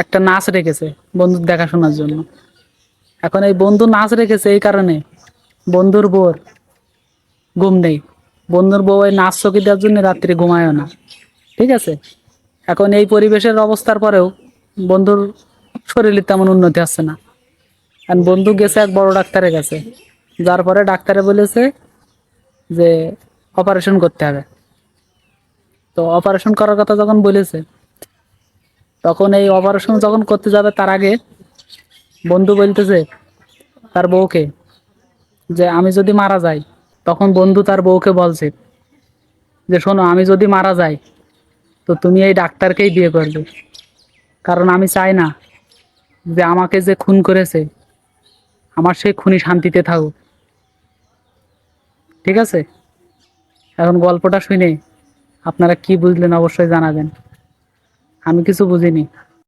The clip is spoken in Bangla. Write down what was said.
একটা নাচ রেখেছে বন্ধুর দেখাশোনার জন্য। এখন এই বন্ধু নাচ রেখেছে এই কারণে বন্ধুর বউর ঘুম নেই। বন্ধুর বউ এই নাচ চকি দেওয়ার জন্য রাত্রি ঘুমায়ও না। ঠিক আছে, এখন এই পরিবেশের অবস্থার পরেও বন্ধুর শরীরে তেমন উন্নতি আসছে না। কারণ বন্ধু গেছে এক বড় ডাক্তারের কাছে, যার পরে ডাক্তারে বলেছে যে অপারেশন করতে হবে। তো অপারেশন করার কথা যখন বলেছে, তখন এই অপারেশন যখন করতে যাবে তার আগে বন্ধু বলতেছে তার বউকে যে আমি যদি মারা যাই, তখন বন্ধু তার বউকে বলছে যে শোনো, আমি যদি মারা যাই তো তুমি এই ডাক্তারকেই বিয়ে করবে, কারণ আমি চাই না যে আমাকে যে খুন করেছে আমার সেই খুনি শান্তিতে থাকুক। ঠিক আছে, এখন গল্পটা শুনে আপনারা কি বুঝলেন অবশ্যই জানাবেন। আমি কিছু বুঝিনি।